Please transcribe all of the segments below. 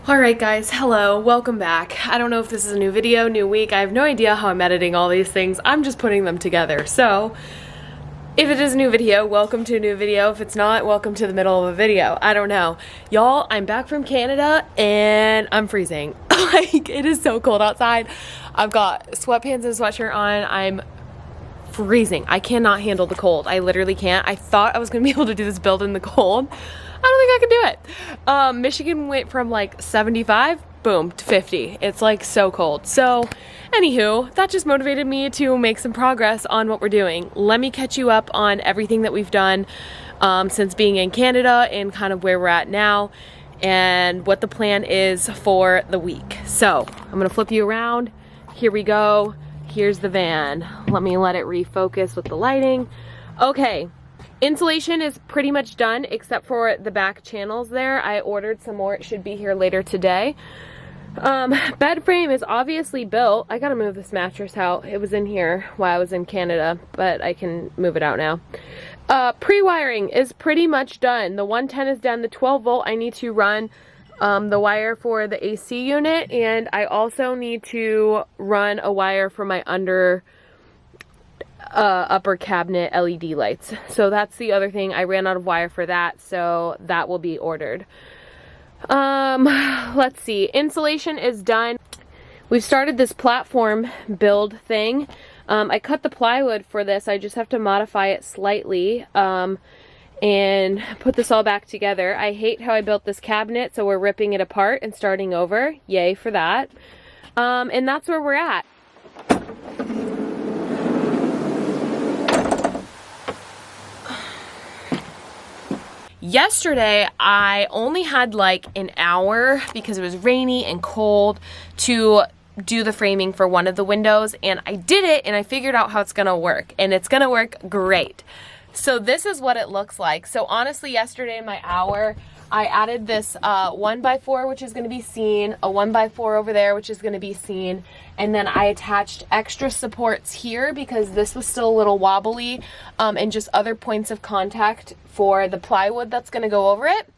Alright guys, hello, welcome back. I don't know if this is a new video, new week, I have no idea how I'm editing all these things, I'm just putting them together. So, if it is a new video, welcome to a new video. If it's not, welcome to the middle of a video. I don't know. Y'all, I'm back from Canada and I'm freezing. Like, it is so cold outside. I've got sweatpants and a sweatshirt on. I'm freezing. I cannot handle the cold. I literally can't. I thought I was gonna be able to do this build in the cold. I don't think I can do it. Michigan went from like 75, boom, to 50. It's like so cold. So, anywho, that just motivated me to make some progress on what we're doing. Let me catch you up on everything that we've done since being in Canada and kind of where we're at now and what the plan is for the week. So, I'm gonna flip you around. Here we go. Here's the van. Let me let it refocus with the lighting. Okay. Insulation is pretty much done except for the back channels there. I ordered some more. It should be here later today. Bed frame is obviously built. I gotta move this mattress out. It was in here while I was in Canada, but I can move it out now. Pre-wiring is pretty much done. The 110 is done. The 12 volt I need to run the wire for the AC unit, and I also need to run a wire for my upper cabinet LED lights. So that's the other thing. I ran out of wire for that, so that will be ordered. Let's see. Insulation is done. We've started this platform build thing. I cut the plywood for this. I just have to modify it slightly and put this all back together. I hate how I built this cabinet, so we're ripping it apart and starting over. Yay for that. And that's where we're at. Yesterday, I only had like an hour because it was rainy and cold to do the framing for one of the windows, and I did it and I figured out how it's gonna work, and it's gonna work great. So this is what it looks like. So honestly, yesterday in my hour, I added this 1x4, which is going to be seen, a 1x4 over there, which is going to be seen, and then I attached extra supports here because this was still a little wobbly, and just other points of contact for the plywood that's going to go over it.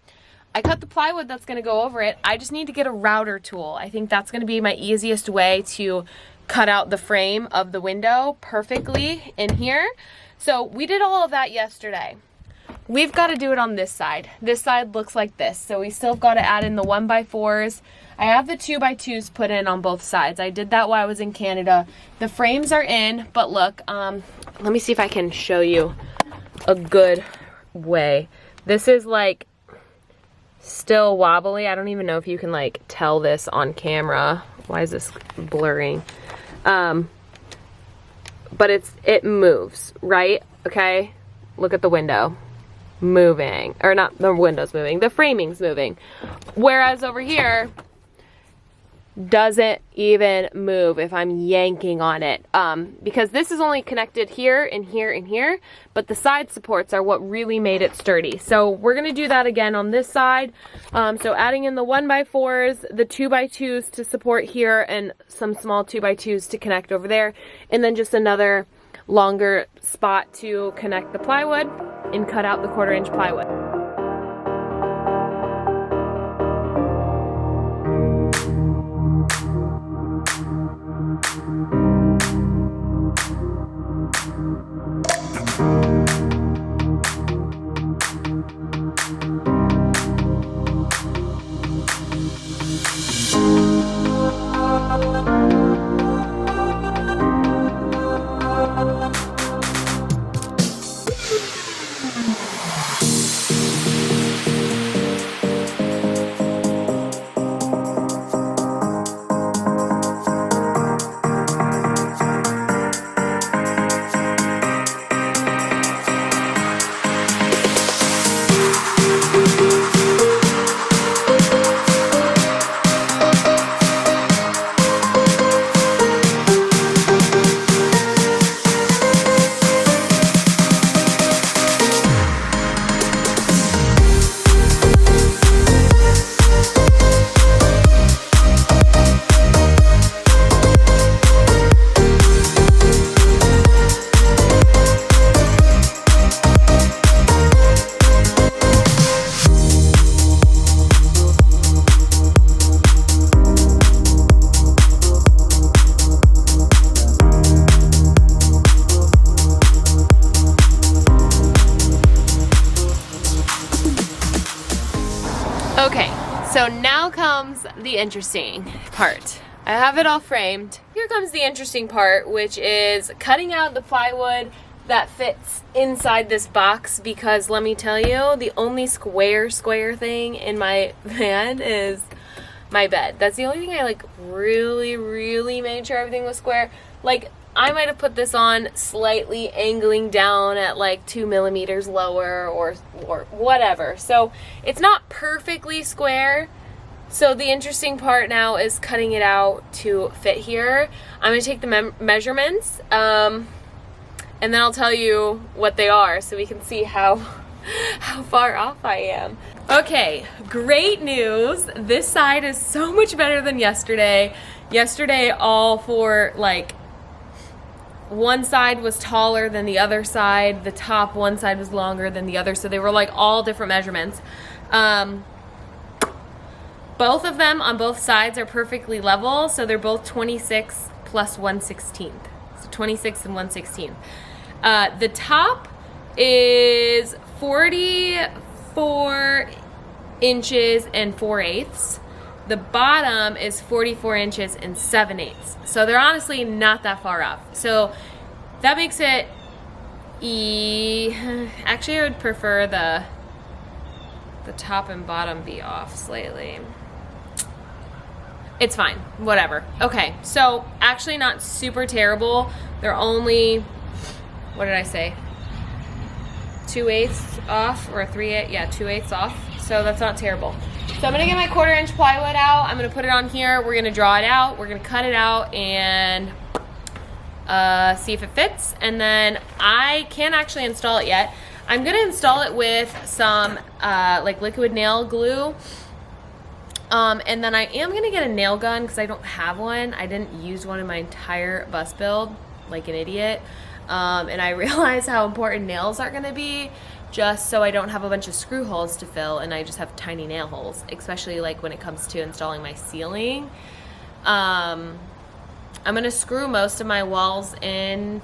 I cut the plywood that's going to go over it. I just need to get a router tool. I think that's going to be my easiest way to cut out the frame of the window perfectly in here. So we did all of that yesterday. We've got to do it on this side. This side looks like this. So we still got to add in the 1x4s. I have the 2x2s put in on both sides. I did that while I was in Canada. The frames are in, but look, let me see if I can show you a good way. This is like still wobbly. I don't even know if you can like tell this on camera. Why is this blurring? But it moves, right? Okay, look at the window. Moving, or not the window's moving, the framing's moving, whereas over here doesn't even move if I'm yanking on it, because this is only connected here and here and here, but the side supports are what really made it sturdy. So we're gonna do that again on this side. So adding in the 1x4s, the 2x2s to support here, and some small 2x2s to connect over there, and then just another longer spot to connect the plywood and cut out the 1/4 inch plywood. Okay, so now comes the interesting part. I have it all framed. Here comes the interesting part, which is cutting out the plywood that fits inside this box, because let me tell you, the only square thing in my van is my bed. That's the only thing I like really made sure everything was square. Like, I might have put this on slightly angling down at like 2 millimeters lower or whatever. So it's not perfectly square. So the interesting part now is cutting it out to fit here. I'm gonna take the measurements and then I'll tell you what they are so we can see how far off I am. Okay, great news. This side is so much better than yesterday. Yesterday, all for like, one side was taller than the other side. The top one side was longer than the other. So they were like all different measurements. Both of them on both sides are perfectly level. So they're both 26 plus 1/16. So 26 and 1/16. The top is 44 inches and 4/8. The bottom is 44 inches and 7/8. So they're honestly not that far off. So that makes it actually I would prefer the top and bottom be off slightly. It's fine, whatever. Okay, so actually not super terrible. They're only, what did I say? 2/8 off, or 3/8, yeah, 2/8 off. So that's not terrible. So I'm gonna get my 1/4 inch plywood out. I'm gonna put it on here. We're gonna draw it out. We're gonna cut it out and see if it fits. And then I can't actually install it yet. I'm gonna install it with some like liquid nail glue. And then I am gonna get a nail gun because I don't have one. I didn't use one in my entire bus build, like an idiot. And I realize how important nails are gonna be, just so I don't have a bunch of screw holes to fill and I just have tiny nail holes, especially like when it comes to installing my ceiling. I'm gonna screw most of my walls in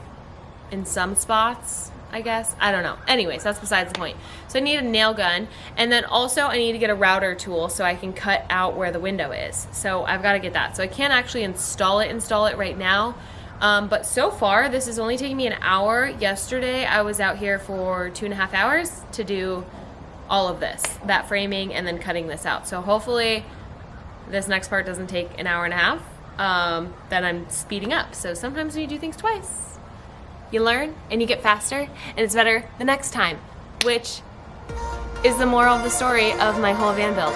some spots, I guess. I don't know. Anyways, that's besides the point. So I need a nail gun, and then also I need to get a router tool so I can cut out where the window is. So I've got to get that. So I can't actually install it right now. But so far, this is only taking me an hour. Yesterday, I was out here for 2.5 hours to do all of this, that framing and then cutting this out. So hopefully this next part doesn't take an hour and a half. Then I'm speeding up. So sometimes when you do things twice, you learn and you get faster, and it's better the next time, which is the moral of the story of my whole van build.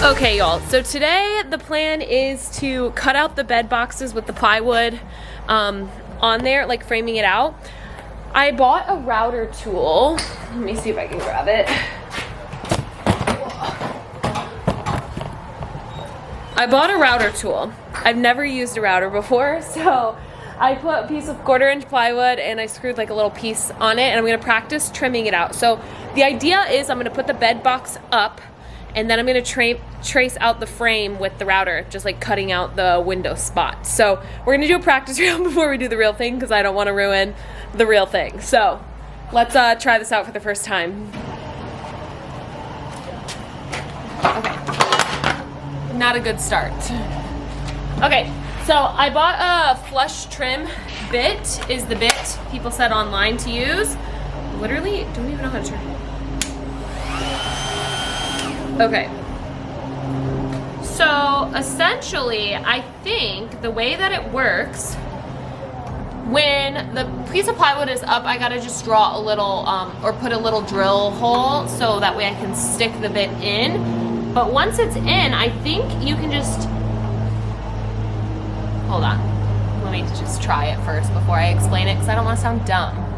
Okay, y'all, so today the plan is to cut out the bed boxes with the plywood on there, like framing it out. I bought a router tool. Let me see if I can grab it. I bought a router tool. I've never used a router before, so I put a piece of 1/4 inch plywood and I screwed like a little piece on it, and I'm gonna practice trimming it out. So the idea is I'm gonna put the bed box up, and then I'm gonna trace out the frame with the router, just like cutting out the window spot. So we're gonna do a practice round before we do the real thing, because I don't wanna ruin the real thing. So let's try this out for the first time. Okay, not a good start. Okay, so I bought a flush trim bit, is the bit people said online to use. literally don't even know how to turn it. Okay. So essentially, I think the way that it works, when the piece of plywood is up, I gotta just draw a little, or put a little drill hole so that way I can stick the bit in. But once it's in, I think you can just, hold on. Let me just try it first before I explain it because I don't want to sound dumb.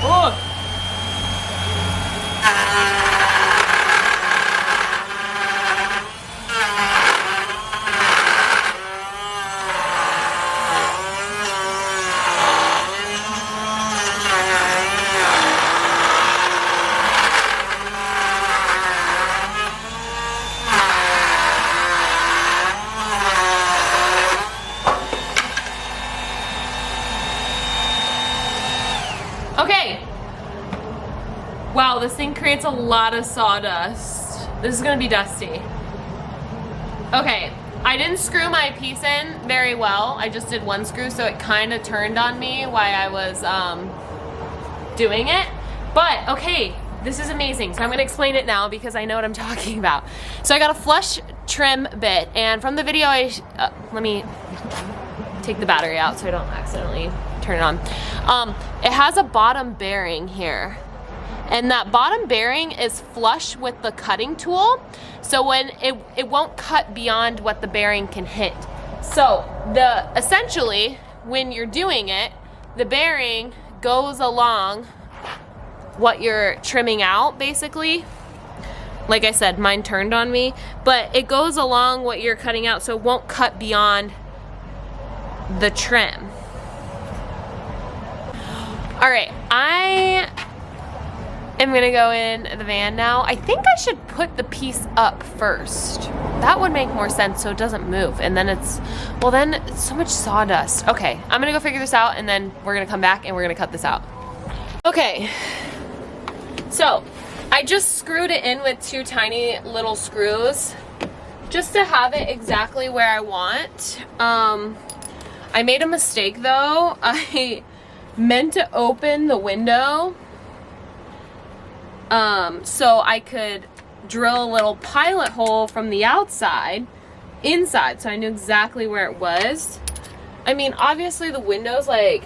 Oh. Okay. Wow, this thing creates a lot of sawdust. This is gonna be dusty. Okay, I didn't screw my piece in very well. I just did one screw, so it kind of turned on me while I was doing it. But okay, this is amazing. So I'm gonna explain it now because I know what I'm talking about. So I got a flush trim bit, and from the video, let me take the battery out so I don't accidentally turn it on. It has a bottom bearing here, and that bottom bearing is flush with the cutting tool, so when it won't cut beyond what the bearing can hit. So essentially when you're doing it, the bearing goes along what you're trimming out, basically. Like I said, mine turned on me, but it goes along what you're cutting out, so it won't cut beyond the trim. All right, I am gonna go in the van now. I think I should put the piece up first. That would make more sense so it doesn't move. And then it's so much sawdust. Okay, I'm gonna go figure this out and then we're gonna come back and we're gonna cut this out. Okay, so I just screwed it in with 2 tiny little screws just to have it exactly where I want. I made a mistake though. I meant to open the window so I could drill a little pilot hole from the outside inside, so I knew exactly where it was. I mean, obviously the window's like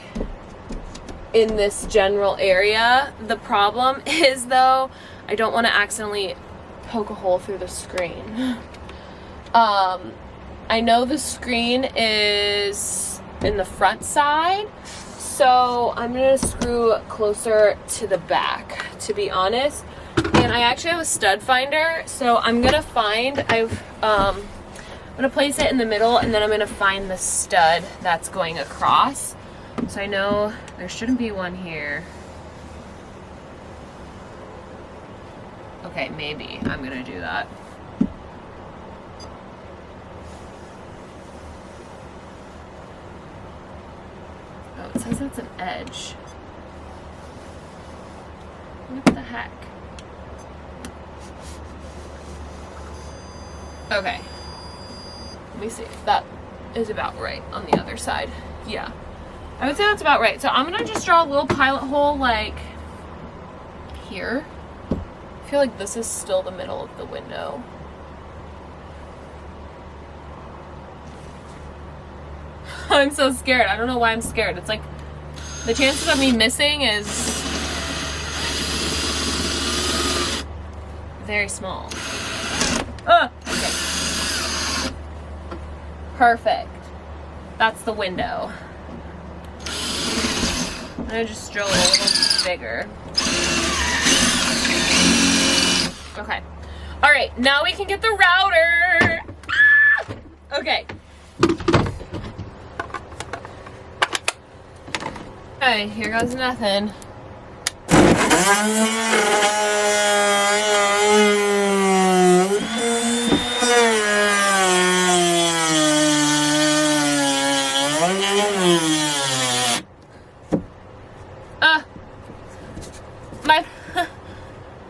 in this general area. The problem is though, I don't want to accidentally poke a hole through the screen. I know the screen is in the front side, so I'm gonna screw closer to the back, to be honest. And I actually have a stud finder, so I'm gonna I'm gonna place it in the middle, and then I'm gonna find the stud that's going across. So I know there shouldn't be one here. Okay, maybe I'm gonna do that. Oh, it says it's an edge. What the heck? Okay. Let me see if that is about right on the other side. Yeah. I would say that's about right. So I'm gonna just draw a little pilot hole like here. I feel like this is still the middle of the window. I'm so scared. I don't know why I'm scared. It's like the chances of me missing is very small. Okay. Perfect. That's the window. I'm gonna just drill it a little bigger. Okay. All right, now we can get the router. Ah! Okay. Okay, here goes nothing.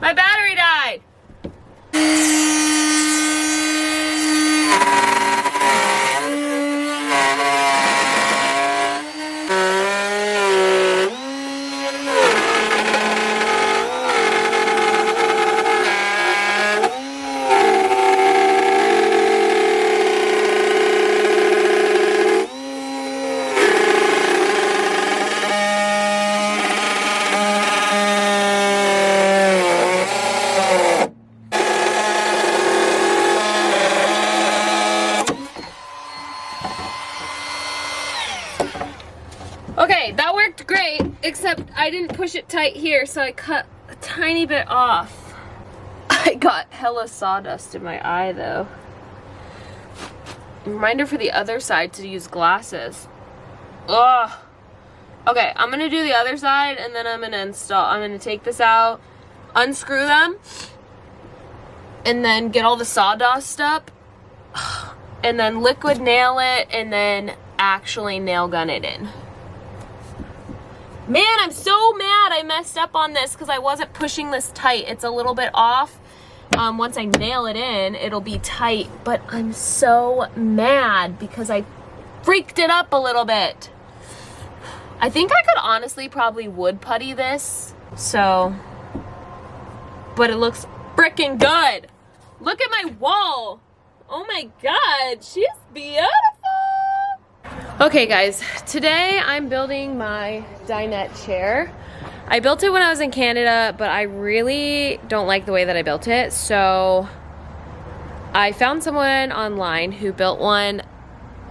My battery died. Okay, that worked great, except I didn't push it tight here, so I cut a tiny bit off. I got hella sawdust in my eye though. Reminder for the other side to use glasses. Ugh. Okay, I'm gonna do the other side and then I'm gonna take this out, unscrew them, and then get all the sawdust up, and then liquid nail it, and then actually nail gun it in. Man, I'm so mad I messed up on this because I wasn't pushing this tight. It's a little bit off. Once I nail it in, it'll be tight, but I'm so mad because I freaked it up a little bit. I think I could honestly probably wood putty this, so, but it looks freaking good. Look at my wall. Oh my God, she's beautiful. Okay guys, today I'm building my dinette chair. I built it when I was in Canada, but I really don't like the way that I built it. So I found someone online who built one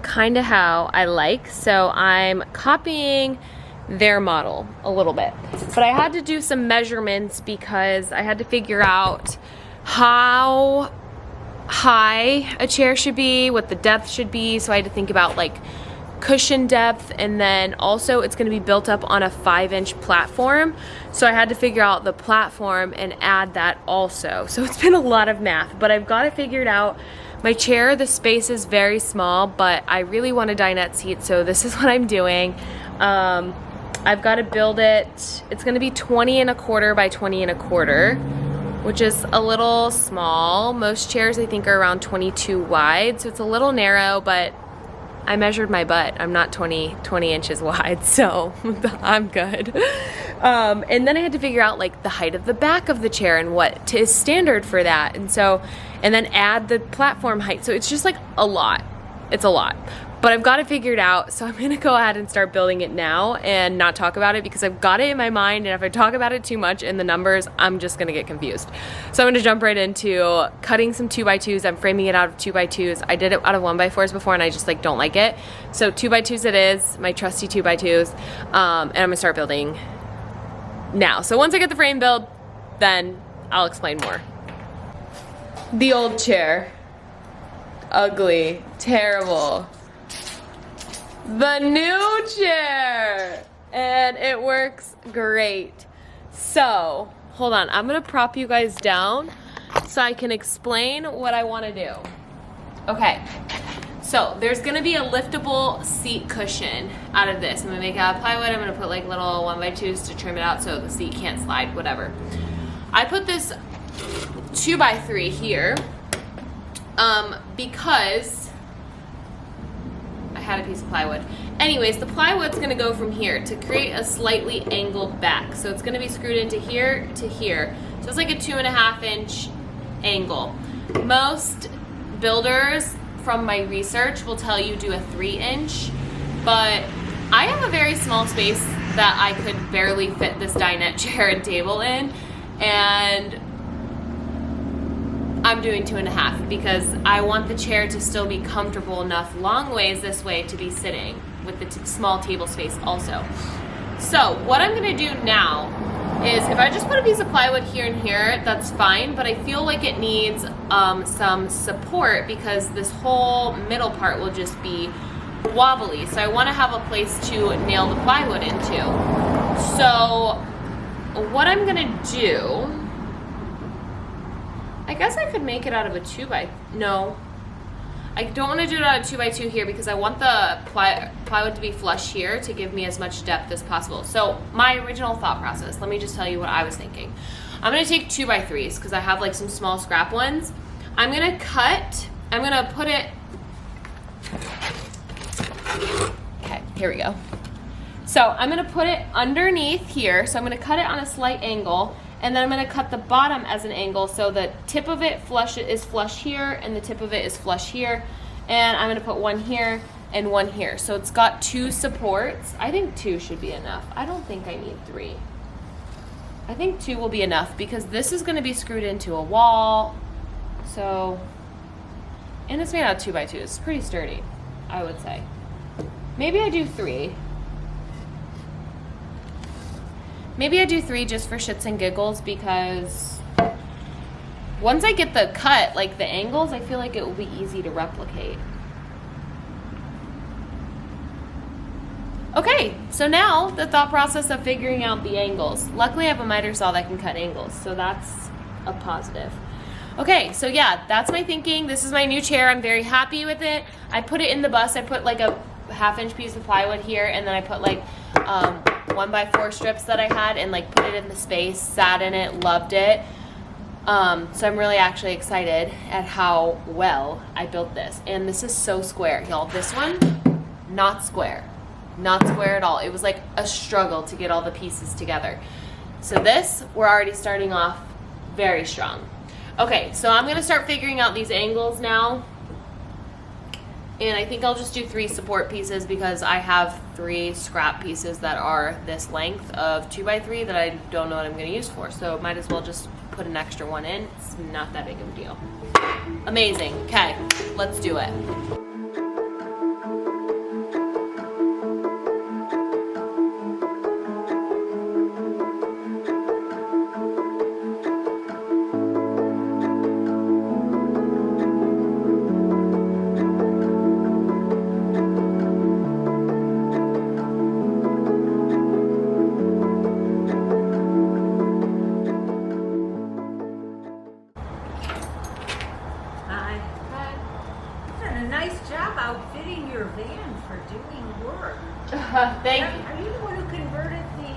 kind of how I like. So I'm copying their model a little bit. But I had to do some measurements because I had to figure out how high a chair should be, what the depth should be. So I had to think about like cushion depth, and then also it's going to be built up on a 5-inch platform, so I had to figure out the platform and add that also. So it's been a lot of math, but I've got it figured out. My chair, the space is very small, but I really want a dinette seat, so this is what I'm doing. I've got to build it. It's going to be 20¼ by 20¼ which is a little small. Most chairs I think are around 22 wide, so it's a little narrow, but I measured my butt. I'm not 20 inches wide, so I'm good. And then I had to figure out like the height of the back of the chair and what is standard for that. And then add the platform height. So it's just like a lot. It's a lot. But I've got it figured out, so I'm gonna go ahead and start building it now and not talk about it because I've got it in my mind, and if I talk about it too much in the numbers, I'm just gonna get confused. So I'm gonna jump right into cutting some 2x2s. I'm framing it out of 2x2s. I did it out of 1x4s before and I just like don't like it. So 2x2s it is, my trusty 2x2s, and I'm gonna start building now. So once I get the frame built, then I'll explain more. The old chair. Ugly, terrible. The new chair, and it works great. So hold on, I'm gonna prop you guys down so I can explain what I want to do. Okay, so there's gonna be a liftable seat cushion out of this. I'm gonna make it out of plywood. I'm gonna put like little 1x2s to trim it out so the seat can't slide, whatever. I put this 2x3 here because I had a piece of plywood. Anyways, the plywood's gonna go from here to create a slightly angled back. So it's gonna be screwed into here to here. So it's like a 2.5-inch angle. Most builders from my research will tell you do a 3-inch, but I have a very small space that I could barely fit this dinette chair and table in, and I'm doing 2.5 because I want the chair to still be comfortable enough long ways this way to be sitting with the small table space also. So what I'm gonna do now is if I just put a piece of plywood here and here, that's fine, but I feel like it needs some support because this whole middle part will just be wobbly. So I wanna have a place to nail the plywood into. So what I'm gonna do, I guess I could make it out of a no. I don't want to do it out of 2x2 here because I want the plywood to be flush here to give me as much depth as possible. So my original thought process, let me just tell you what I was thinking. I'm going to take 2x3s because I have like some small scrap ones. I'm going to put it, okay, here we go. So I'm going to put it underneath here. So I'm going to cut it on a slight angle. And then I'm going to cut the bottom as an angle so the tip of it is flush here and the tip of it is flush here. And I'm going to put one here and one here. So it's got 2 supports. I think 2 should be enough. I don't think I need 3. I think 2 will be enough because this is going to be screwed into a wall. So, and it's made out of 2x2. It's pretty sturdy, I would say. Maybe I do 3. Maybe I do 3 just for shits and giggles, because once I get the cut, like the angles, I feel like it will be easy to replicate. Okay, so now the thought process of figuring out the angles. Luckily I have a miter saw that can cut angles, so that's a positive. Okay, so yeah, that's my thinking. This is my new chair. I'm very happy with it. I put it in the bus. I put like a 1/2 inch piece of plywood here, and then I put like 1x4 strips that I had and like put it in the space, sat in it, loved it. So I'm really actually excited at how well I built this. And this is so square, y'all. This one, not square. Not square at all. It was like a struggle to get all the pieces together. So this, we're already starting off very strong. Okay, so I'm gonna start figuring out these angles now. And I think I'll just do 3 support pieces, because I have 3 scrap pieces that are this length of 2x3 that I don't know what I'm gonna use for. So might as well just put an extra one in. It's not that big of a deal. Amazing, okay, let's do it. Outfitting your van for doing work. Thank you. Are you the one who converted the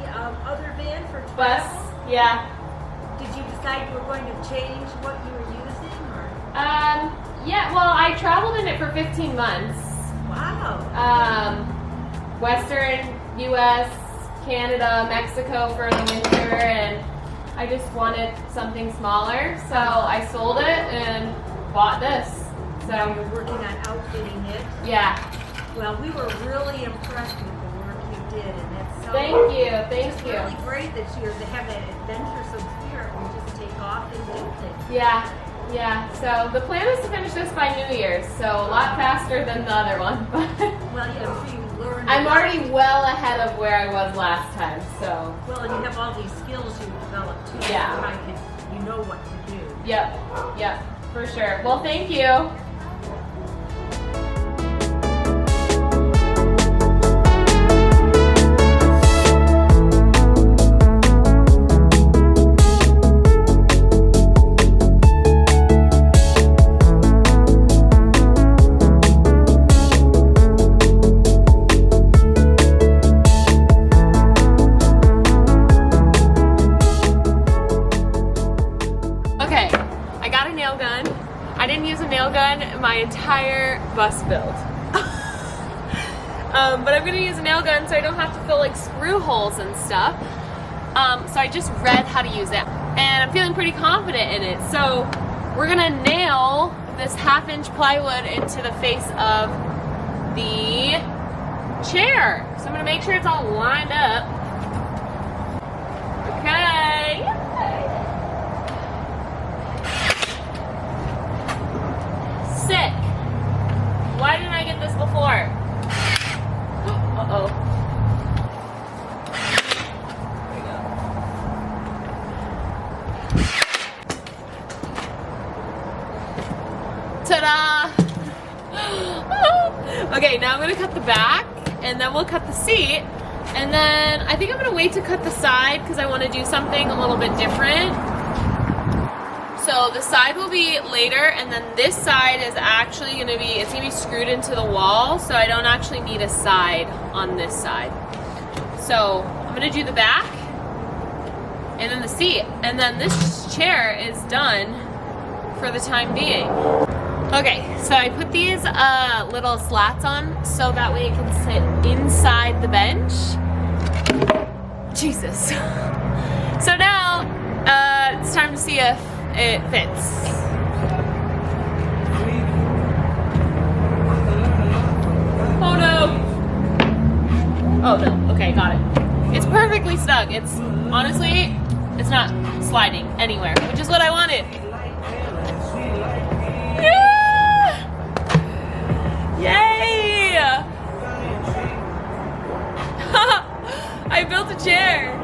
other van for travel? Bus, yeah. Did you decide you were going to change what you were using, or? Yeah. Well, I traveled in it for 15 months. Wow. Western U.S., Canada, Mexico for the winter, and I just wanted something smaller, so I sold it and bought this. So you're working on outfitting it. Yeah. Well, we were really impressed with the work you did, and that's so. Thank you. It's really great that you're to have that adventuresome spirit and just take off and do things. Yeah. Yeah. So the plan is to finish this by New Year's, so a lot faster than the other one. Well, yeah, I'm sure you learned. I'm already well ahead of where I was last time. So. Well, and you have all these skills you developed too. Yeah. So you know what to do. Yep. Yep. For sure. Well, thank you. My entire bus build. But I'm gonna use a nail gun so I don't have to fill like screw holes and stuff. So I just read how to use it and I'm feeling pretty confident in it. So we're gonna nail this 1/2 inch plywood into the face of the chair. So I'm gonna make sure it's all lined up. Okay. Sick. Why didn't I get this before? Uh-oh. There we go. Ta-da! Okay, now I'm gonna cut the back, and then we'll cut the seat, and then I think I'm gonna wait to cut the side because I want to do something a little bit different. So the side will be later, and then this side is actually gonna be, it's gonna be screwed into the wall, so I don't actually need a side on this side. So I'm gonna do the back, and then the seat, and then this chair is done for the time being. Okay, so I put these little slats on so that way it can sit inside the bench. Jesus. So now it's time to see if it fits. Oh no! Oh no, okay, got it. It's perfectly snug. It's, honestly, it's not sliding anywhere, which is what I wanted. Yeah! Yay! I built a chair.